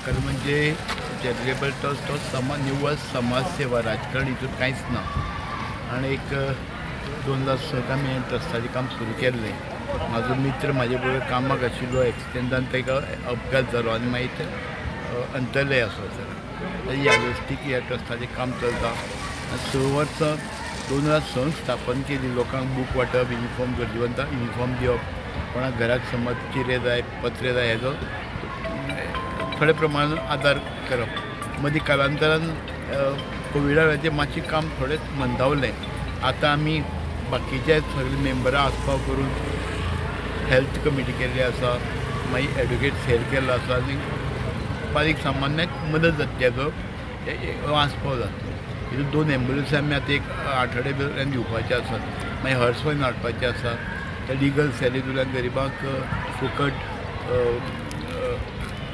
खरं म्हणजे charitable trust तो निव्वळ समाजसेवा, राजकारण हितून कांयच ना. आणि एक 2006 आमी हें ट्रस्टाचें काम सुरू केल्लें. म्हाजो मित्र म्हाजे बरोबर कामाक आशिल्लो, एक्सिडेंटान ताका अपघात जालो आनी मागीर ते अंतरले आसा. यादस्तीक ह्या ट्रस्टाचें काम चलता. 6 वर्सां 2006 स्थापन केली. लोकांक बूक वांटप, युनिफॉर्म गरजेवंतांक युनिफॉर्म दिवप, कोणाक घराक समज चिरे जाय, पत्रे जाय, हेजो थोड्या प्रमाणात आदार करप. मदीं कालांतरान कोविडा वेळाचेर मातशें काम थोडें मंदावलें. आतां आमी बाकीचे सगळे मेंबरां आस्पाव करून हेल्थ कमिटी केल्ली आसा, मागीर एडवोकेट सेल केल्लो आसा आनी बारीक सामान्याक मदत जातल्याचो आस्पाव जाता. हितून 2 एम्ब्युलन्स आमी आतां एक आठवडे भितर दिवपाचे आसात. मागीर हर्सवाइन हाडपाचे आसा. त्या लिगल सेलींतल्यान गरिबांक फुकट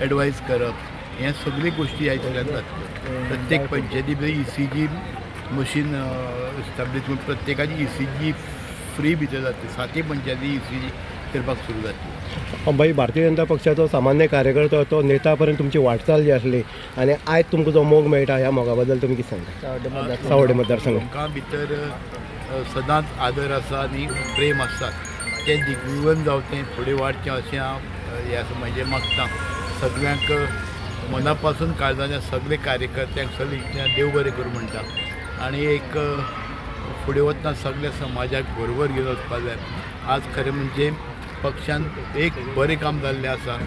एडवायस करप, हे सगळी गोष्टी ह्याच्यातल्यान जातल्यो. प्रत्येक पंचायती भितर ECG मशीन एस्टाब्लीश, प्रत्येकाची ECG फ्री भितर जातली. 7 पंचायती ECG करपाक सुरू जातली. बाई, भारतीय जनता पक्षाचो सामान्य कार्यकर्तो तो नेता पर्यंत तुमची वाटचाल जी आसली आनी आयज तुमकां जो मोग मेळटा ह्या मोगा बद्दल तुमी कितें सांगता? सावड्डे मतदारसंघ लोकां भितर सदांच आदर आसा आनी प्रेम आसा. तें दिग्विजन जावचें, फुडें वाडचें अशें हांव ह्या समाजाचेर मागतां. सगळ्यांक मना पासून काळजाच्या सगळे कार्यकर्त्यांक सगळे देव बरें करूं म्हणटा. आनी एक फुडें वतना सगळ्या समाजाक बरोबर घेवन वचपाक जाय. आज खरें म्हणजे पक्षान एक बरें काम जाल्लें आसा.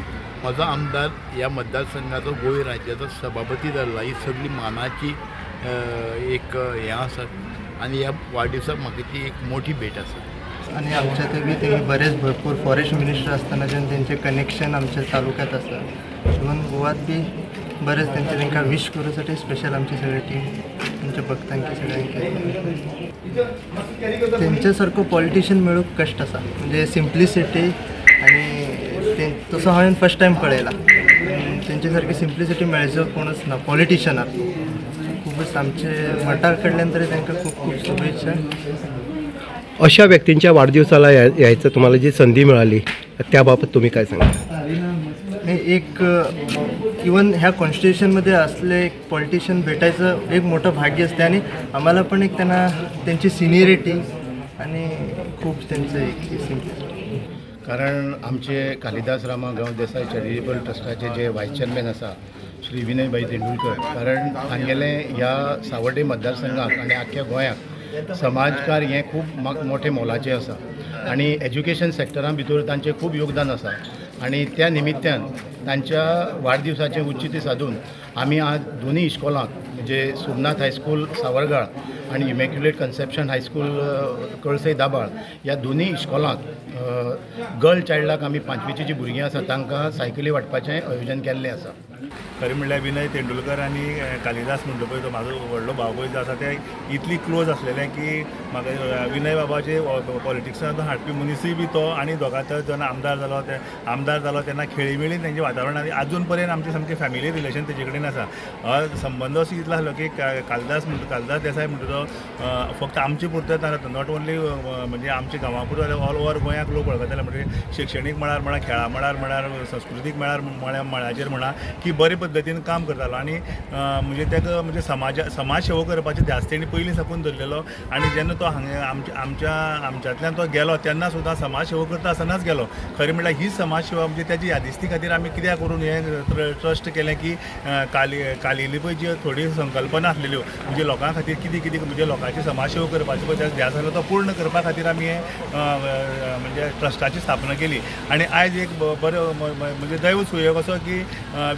म्हजो आमदार ह्या मतदारसंघाचो गोंय राज्याचो सभापती जाल्ला. ही सगळी मानाची एक हें आसा आनी ह्या वाडदिवसाक म्हाका ती एक मोठी भेट आसा. आणि आमच्या ते बरेच भरपूर फॉरेस्ट मिनिस्टर असताना त्यांचे कनेक्शन आमच्या तालुक्यात असतात. इवन गोवात बी बरेच तांकां विश करूसाठी स्पेशल आमची सगळी टीम तुमच्या भक्तांकी सगळ्यांक त्यांच्यासारखं पॉलिटिशियन मेळूक कष्ट आसा. म्हणजे सिम्प्लिसिटी आणि तसं हांवें फर्स्ट टायम कळयला. त्यांच्या सारकी सिम्प्लिसिटी मेळचो कोणच ना पॉलिटिशनाक. खूपच आमचे मठा कडल्यान तरी तांकां खूप खूप शुभेच्छा. अशा व्यक्तींच्या वाढदिवसाला यायचं तुम्हाला जी संधी मिळाली त्याबाबत तुम्ही काय सांगा? एक इवन ह्या कॉन्स्टिट्युशनमध्ये असले एक पॉलिटिशियन भेटायचं एक मोठं भाग्य असते आणि आम्हाला पण एक त्यांची सिनियरिटी आणि खूप त्यांचं एक कारण आमचे कालिदास रामागांव देसाई चॅरिटेबल ट्रस्टाचे जे व्हायस चेअरमॅन आसा श्री विनयभाई तेंडुलकर, कारण तांगेले ह्या सावड्डे मतदारसंघाक आनी आख्ख्या गोंयाक समाजकार हें खूब मोठे मोलाचें आसा आनी एज्युकेशन सेक्टरा भितर तांचें खूब योगदान आसा. आणि त्या निमित्तान तांच्या वाढदिवसाचें उचिती साधून आमी आज दोन्ही इस्कॉलांक म्हणजे सोमनाथ हायस्कूल सावरगाळ आणि इमॅक्युलेट कन्सेप्शन हायस्कूल कळसई दाबाळ ह्या दोन्ही इस्कॉलांक गर्ल चायल्डाक आमी 5वीची जी भुरगीं आसा तांकां सायकली वाटपाचें आयोजन केल्लें आसा. खरें म्हणल्यार विनय तेंडुलकर आनी कालिदास म्हणटा पळय तो म्हाजो व्हडलो भाव पळय जो आसा ते इतली क्लोज आसलेले की म्हाका विनय बाबाचे पॉलिटिक्सांत हाडपी मनीसय बी तो आनी दोगांत जेन्ना आमदार जालो तेन्ना खेळीमेळीन तेंचें वातावरण आनी आजून पर्यंत आमचे सामकें फॅमिली रिलेशन तेजे कडेन आसा. संबंद असो इतलो आसलो की कालिदास देसाय म्हणटा तो फक्त आमचे पुरते नात, नॉट ओन्ली म्हणजे आमच्या गांवा पुरतो ऑल ओवर गोंयाक लोक वळखताले. म्हणजे शिक्षणीक मळार म्हणा, खेळा मळार संस्कृतीक मळाचेर म्हणा की बरे पद्दतीन काम करतालो आनी म्हणजे ताका म्हणजे समाज सेवा करपाचे ध्यास तेणी पयलीं साकून धरलेलो. आनी जेन्ना तो हांगा आमच्यांतल्यान तो गेलो तेन्ना सुद्दां समाज सेवा करता आसतनाच गेलो. खरें म्हणल्यार ही समाज सेवा म्हणजे त्याची यादिस्ती खातीर आमी कित्याक करून हें ट्रस्ट केलें की कालिली पळय जी थोडी संकल्पना आसलेल्यो म्हणजे लोकां खातीर कितें म्हणजे लोकांची समाज सेवा करपाचो पळय ध्यास आसलो तो पूर्ण करपा खातीर आमी हें म्हणजे ट्रस्टाची स्थापना केली. आनी आयज एक बरो म्हणजे दैव सुयोग असो की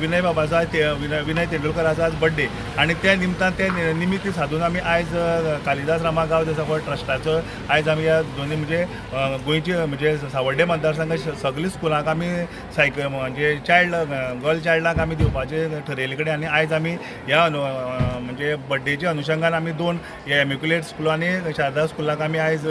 विनय बाबाचा विनय तेंडुलकराचा आज बर्थडे आनी त्या निमतान ते निमित्त साधून आमी आयज कालिदास रामागांव देसाई ट्रस्टाचो आयज आमी ह्या दोन्ही म्हणजे गोंयचे म्हणजे सावड्डे मतदारसंघात सगळी स्कुलांक आमी सायकल म्हणजे गर्ल चायल्डाक आमी दिवपाचे ठरयले कडेन आनी आयज आमी ह्या म्हणजे बर्थडेच्या अनुशंगान आमी 2 इमॅक्युलेट स्कूल आनी शारदा स्कुलाक आमी आयज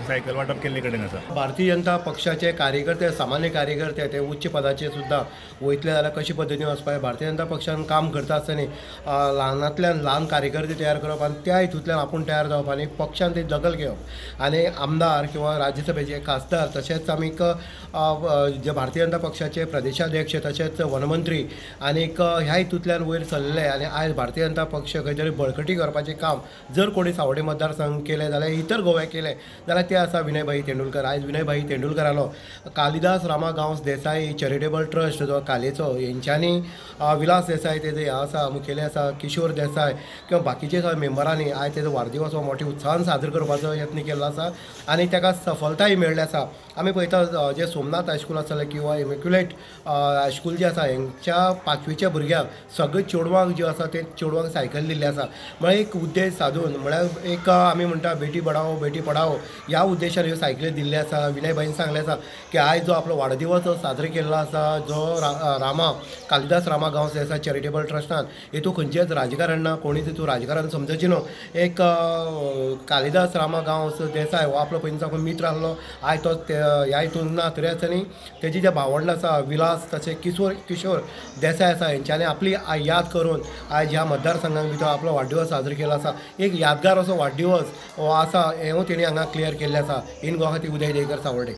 सायकल वांटप केल्ले कडेन आसा. भारतीय जनता पक्षाचे कार्यकर्ते, सामान्य कार्यकर्ते ते उच्च पदाचे सुद्दां वयतले जाल्यार कशे पद्दतीन वचपाक पळय भारतीय जनता पक्षान काम करता आसतना ल्हानांतल्यान ल्हान कार्यकर्ते तयार करप आनी त्या हितूंतल्यान आपूण तयार जावप आनी पक्षान ती दखल घेवप आनी आमदार किंवा राज्यसभेचे खासदार तशेंच आमीक जे भारतीय जनता पक्षाचे प्रदेशाध्यक्ष तशेंच वनमंत्री आनीक ह्या हितूंतल्यान वयर सरले आनी आयज भारतीय जनता पक्ष खंय तरी बळकटी करपाचें काम जर कोणी सावड्डे मतदारसंघ केलें जाल्यार इतर गोव्या केलें जाल्यार ते आसा विनयभाई तेंडुलकर. आयज विनयभाई तेंडुलकरालो कालिदास रामा गांवस देसाई चॅरिटेबल ट्रस्ट जो कालेचो हेंच्यांनी विलास देसाई तेजे हे आसा मुखेली आसा किशोर देसाय किंवा बाकीचे मेंबरांनी आयज तेजो वाडदिवस हो मोठ्या उत्साहान साजरो करपाचो यत्न केल्लो आसा आनी ताका सफलताय मेळ्ळी आसा. आमी पळयता जे सोमनाथ हायस्कूल आसलें किंवा इमेक्युलेट हायस्कूल जे आसा हेंच्या 5वीच्या भुरग्यांक सगळे चेडवांक जे आसा ते चेडवांक सायकल दिल्ली आसा. म्हळ्यार एक उद्देश साधून म्हळ्यार एक आमी म्हणटा बेटी बढाओ बेटी पढाओ ह्या उद्देशान ह्यो सायकली दिल्ल्यो आसा. विनयभाईन सांगलें आसा की आयज जो आपलो वाडदिवस साजरो केल्लो आसा जो रामा कालिदास रामा गांवस जे आसा चॅरिटेबल ट्रस्टान हेतून खंयचेच राजकारण ना कोणी तितून राजकारण समजची न्हू. एक कालिदास रामा गांवस देसाय हो आपलो पयलीं साकून मित्र आसलो आयज तो ह्या हितून ना तरी आसतना तेजी जे भावंड आसा विलास तशें किशोर देसाय आसा हेंच्यांनी आपली याद करून आयज ह्या मतदारसंघाक भितर आपलो वाडदिवस साजरो केलो आसा. एक यादगार असो वाडदिवस हो आसा हें तेणी हांगा क्लियर केल्लें आसा. इन गोवा खातीर उदय देयकर सावर्डे.